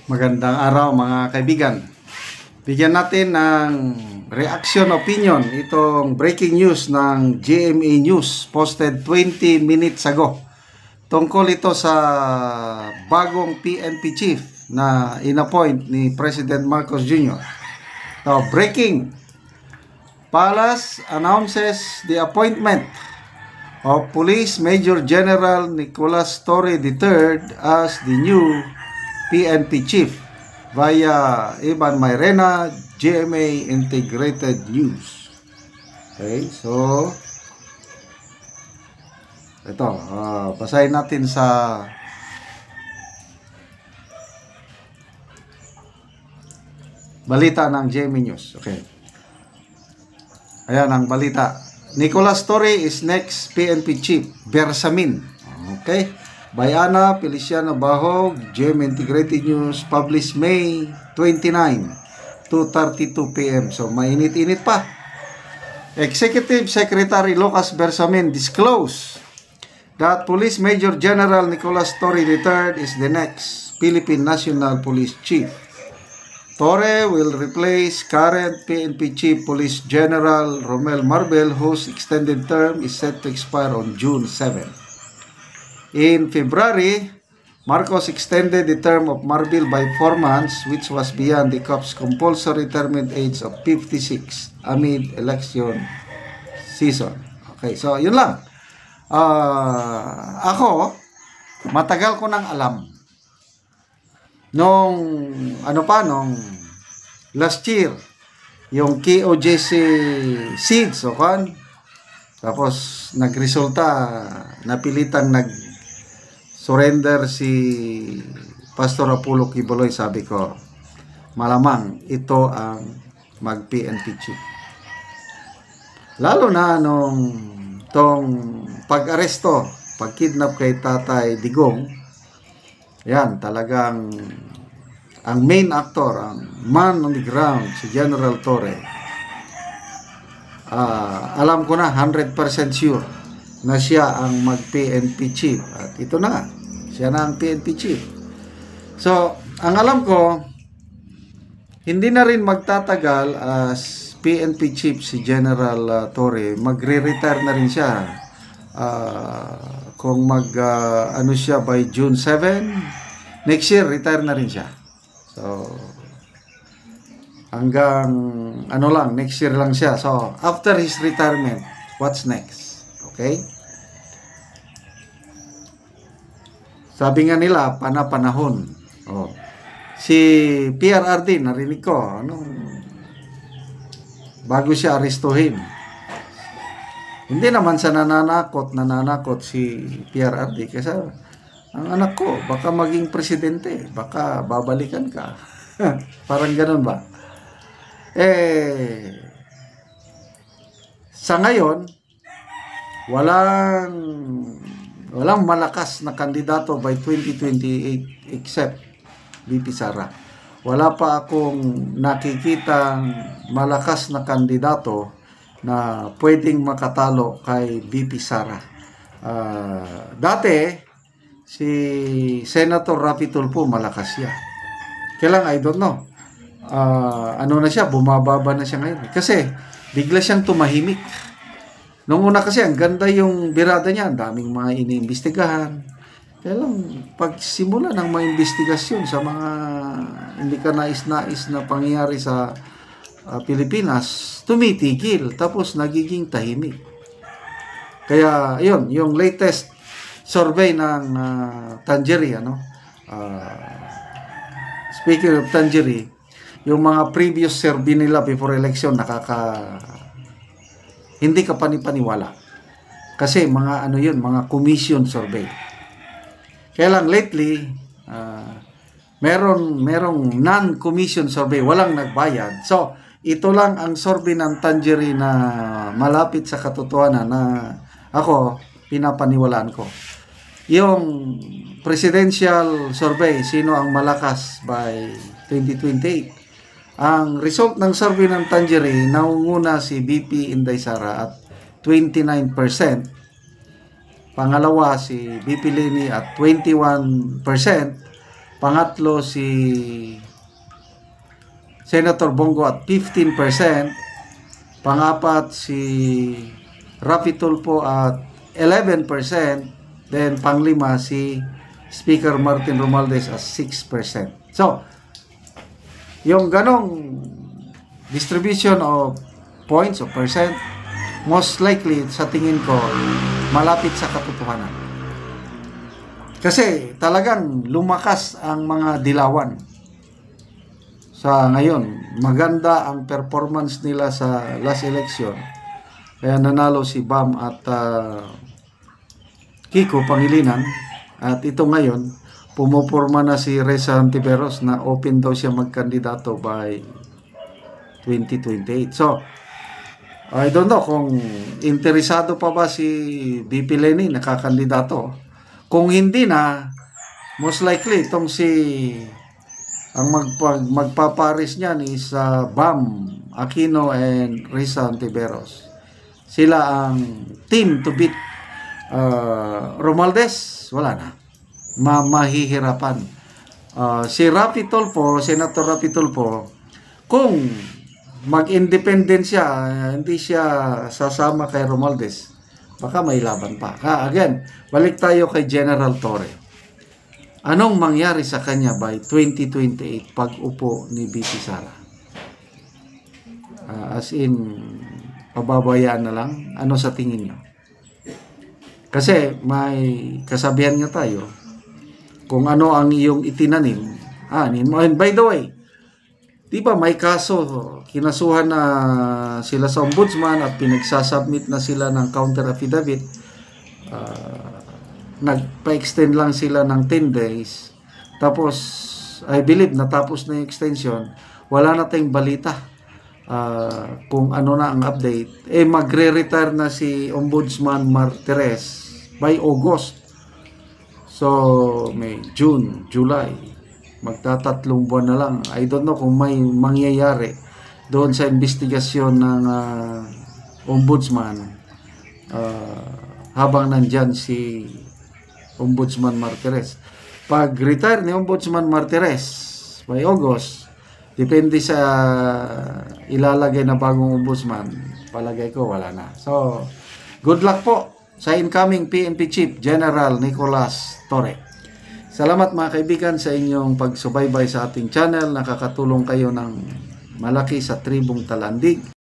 Magandang araw mga kaibigan. Bigyan natin ng reaction opinion itong breaking news ng GMA News posted 20 minutes ago. Tungkol ito sa bagong PNP chief na inappoint ni President Marcos Jr. So, breaking. Palace announces the appointment of Police Major General Nicolas Torre III as the new PNP Chief via Ivan Mayrena, GMA Integrated News. Okay, so ito, basahin natin sa balita ng GMA News. Okay. Ayan ang balita. Nicolas Torre is next PNP Chief, Bersamin. Okay. By Ana Feliciano Bahog, GMA Integrated News, published May 29, 2:32 p.m. So, mainit-init pa. Executive Secretary Lucas Bersamin disclosed that Police Major General Nicolas Torre III is the next Philippine National Police Chief. Torre will replace current PNP Chief Police General Romel Marbel, whose extended term is set to expire on June 7. In February, Marcos extended the term of Marbel by 4 months, which was beyond the COP's compulsory retirement age of 56 amid election season. Okay, so yun lang. Ako, matagal ko nang alam. Nung last year, yung KOJC seeds, okay? Tapos nagresulta, napilitang surrender si Pastor Apollo Quiboloy. Sabi ko, malamang ito ang mag-PNP chief. Lalo na nung tong pag-aresto, pag-kidnap kay Tatay Digong, yan, talagang ang main actor, ang man on the ground, si General Torre. Alam ko na, 100% sure na siya ang mag-PNP chief. At ito na nga, siya na ang PNP chief. So, ang alam ko, hindi na rin magtatagal as PNP chief si General Torre. Magre-retire na rin siya. Kung siya by June 7, next year, retire na rin siya. So, hanggang next year lang siya. So, after his retirement, what's next? Okay? Sabi nga nila, panahon. Oh. Si PRRD, narinig ko, bago siya arestuhin. Hindi naman sa nananakot si PRRD kasi ang anak ko, baka maging presidente, baka babalikan ka. Parang ganun ba? Sa ngayon, walang malakas na kandidato by 2028 except VP Sara. Wala pa akong nakikitang malakas na kandidato na pwedeng makatalo kay VP Sara. Dati, si Senator Raffy Tulfo, malakas siya. Kailang I don't know. Na siya, bumababa na siya ngayon. Kasi, bigla siyang tumahimik. Nung una kasi, ang ganda yung birada niya. Ang daming mga iniimbestigahan. Kaya lang, pagsimula ng mga investigasyon sa mga hindi ka nais-nais na pangyayari sa Pilipinas, tumitigil. Tapos, nagiging tahimik. Kaya, yun, yung latest survey ng Tangerie, speaking of Tangerie, yung mga previous survey nila before election, hindi ka panipaniwala. Kasi mga mga commission survey. Kaya lang lately, merong non-commission survey, walang nagbayad. So, ito lang ang survey ng Tangerie na malapit sa katotohanan na ako, pinapaniwalaan ko. Yung presidential survey, sino ang malakas by 2028? Ang result ng survey ng Tangerie, naunguna si BP Inday Sara at 29%. Pangalawa si BP Leni at 21%. Pangatlo si Senator Bongo at 15%. Pangapat si Rafi Tulfo at 11%. Then panglima si Speaker Martin Romualdez at 6%. So, yung ganong distribution of points o percent, most likely sa tingin ko malapit sa katotohanan. Kasi talagang lumakas ang mga dilawan. Sa ngayon, maganda ang performance nila sa last election. Kaya nanalo si Bam at Kiko Pangilinan. At ito ngayon, pumuporma na si Reza Hontiveros na open daw siya magkandidato by 2028. So, I don't know kung interesado pa ba si BP Leni nakakandidato. Kung hindi na, most likely itong ang magpaparis niyan is Bam Aquino and Reza Hontiveros. Sila ang team to beat Romualdez. Wala na. Mahihirapan. Si Rafi Tulfo, Senator Rafi Tulfo, kung mag-independent siya, hindi siya sasama kay Romualdez, baka may laban pa. Again, balik tayo kay General Torre. Anong mangyari sa kanya by 2028 pag upo ni BP Sara? As in, pababayaan na lang? Ano sa tingin nyo? Kasi may kasabihan nga tayo, kung ano ang iyong itinanim, anin mo. And by the way, di ba may kaso, kinasuhan na sila sa ombudsman at pinagsasubmit na sila ng counter affidavit. Nagpa-extend lang sila ng 10 days. Tapos, I believe, natapos na yung extension. Wala na tayong balita kung ano na ang update. Magre-retire na si Ombudsman Martires by August. So, may June, July. Magtatatlong buwan na lang. I don't know kung may mangyayari doon sa investigasyon ng ombudsman habang nandyan si Ombudsman Martires. Pag retire ni Ombudsman Martires by August, depende sa ilalagay na bagong ombudsman, palagay ko wala na. So, good luck po sa incoming PNP Chief General Nicolas Torre. Salamat mga kaibigan sa inyong pagsubaybay sa ating channel. Nakakatulong kayo ng malaki sa tribong Talandig.